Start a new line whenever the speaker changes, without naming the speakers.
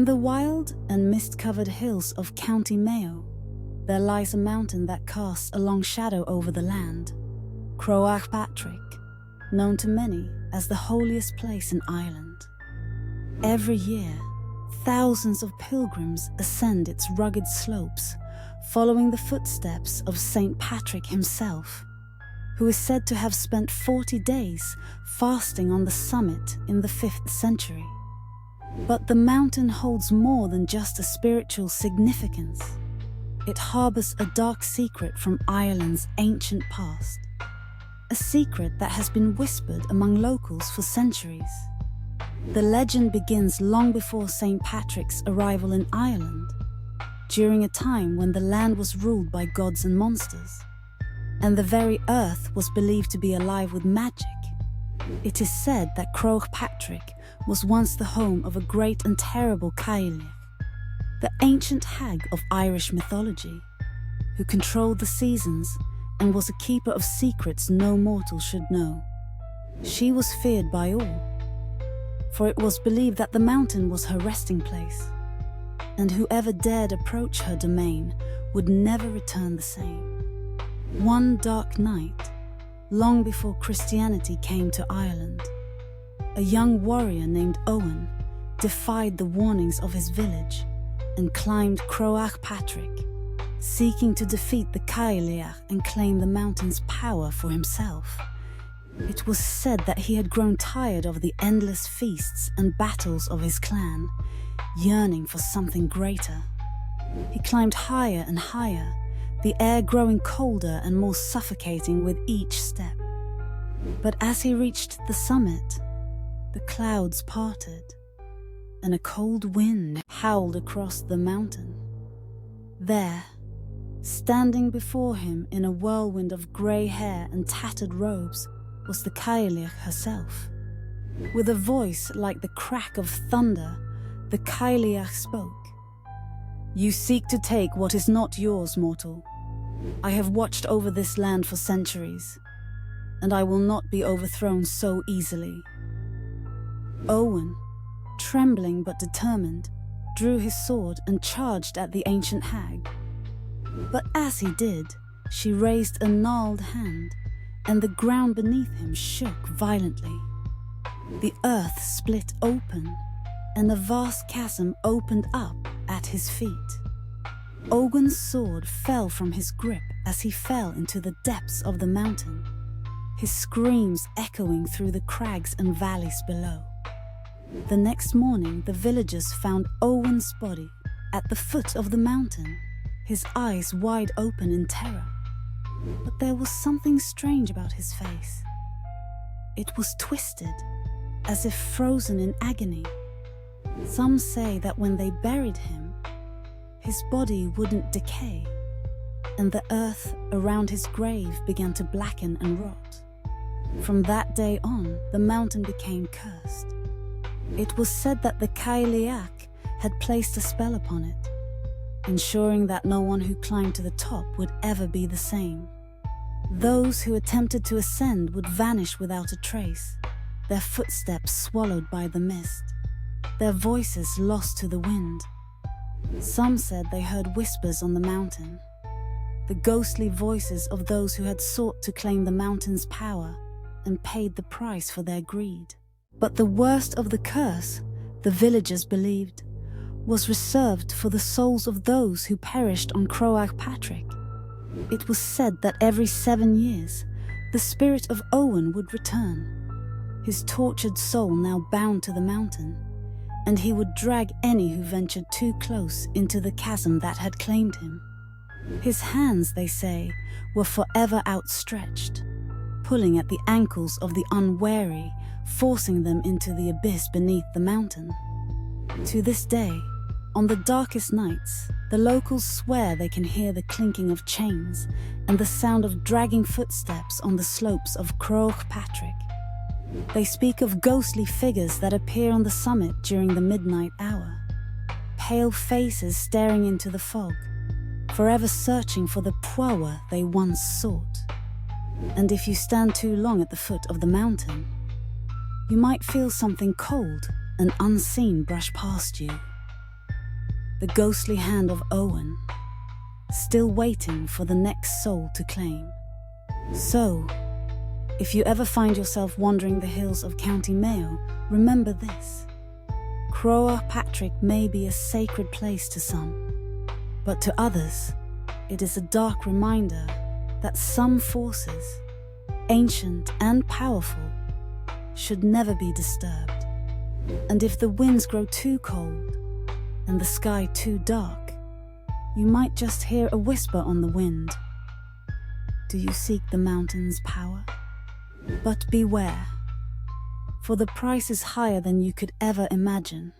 In the wild and mist-covered hills of County Mayo, there lies a mountain that casts a long shadow over the land, Croagh Patrick, known to many as the holiest place in Ireland. Every year, thousands of pilgrims ascend its rugged slopes, following the footsteps of St. Patrick himself, who is said to have spent 40 days fasting on the summit in the 5th century. But the mountain holds more than just a spiritual significance. It harbors a dark secret from Ireland's ancient past, a secret that has been whispered among locals for centuries. The legend begins long before St. Patrick's arrival in Ireland, during a time when the land was ruled by gods and monsters, and the very earth was believed to be alive with magic. It is said that Croagh Patrick was once the home of a great and terrible Cailleach, the ancient hag of Irish mythology, who controlled the seasons and was a keeper of secrets no mortal should know. She was feared by all, for it was believed that the mountain was her resting place, and whoever dared approach her domain would never return the same. One dark night, long before Christianity came to Ireland, a young warrior named Owen defied the warnings of his village and climbed Croagh Patrick, seeking to defeat the Cailleach and claim the mountain's power for himself. It was said that he had grown tired of the endless feasts and battles of his clan, yearning for something greater. He climbed higher and higher, the air growing colder and more suffocating with each step. But as he reached the summit, the clouds parted, and a cold wind howled across the mountain. There, standing before him in a whirlwind of grey hair and tattered robes, was the Cailleach herself. With a voice like the crack of thunder, the Cailleach spoke. "You seek to take what is not yours, mortal. I have watched over this land for centuries, and I will not be overthrown so easily." Owen, trembling but determined, drew his sword and charged at the ancient hag. But as he did, she raised a gnarled hand, and the ground beneath him shook violently. The earth split open, and a vast chasm opened up at his feet. Owen's sword fell from his grip as he fell into the depths of the mountain, his screams echoing through the crags and valleys below. The next morning, the villagers found Owen's body at the foot of the mountain, his eyes wide open in terror. But there was something strange about his face. It was twisted, as if frozen in agony. Some say that when they buried him, his body wouldn't decay, and the earth around his grave began to blacken and rot. From that day on, the mountain became cursed. It was said that the Cailleach had placed a spell upon it, ensuring that no one who climbed to the top would ever be the same. Those who attempted to ascend would vanish without a trace, their footsteps swallowed by the mist, their voices lost to the wind. Some said they heard whispers on the mountain, the ghostly voices of those who had sought to claim the mountain's power and paid the price for their greed. But the worst of the curse, the villagers believed, was reserved for the souls of those who perished on Croagh Patrick. It was said that every 7 years, the spirit of Owen would return, his tortured soul now bound to the mountain, and he would drag any who ventured too close into the chasm that had claimed him. His hands, they say, were forever outstretched, pulling at the ankles of the unwary, forcing them into the abyss beneath the mountain. To this day, on the darkest nights, the locals swear they can hear the clinking of chains and the sound of dragging footsteps on the slopes of Croagh Patrick. They speak of ghostly figures that appear on the summit during the midnight hour, pale faces staring into the fog, forever searching for the power they once sought. And if you stand too long at the foot of the mountain, you might feel something cold and unseen brush past you. the ghostly hand of Owen, still waiting for the next soul to claim. So, if you ever find yourself wandering the hills of County Mayo, remember this. Croagh Patrick may be a sacred place to some, but to others, it is a dark reminder that some forces, ancient and powerful, should never be disturbed. And if the winds grow too cold and the sky too dark, you might just hear a whisper on the wind. Do you seek the mountain's power? But beware, for the price is higher than you could ever imagine.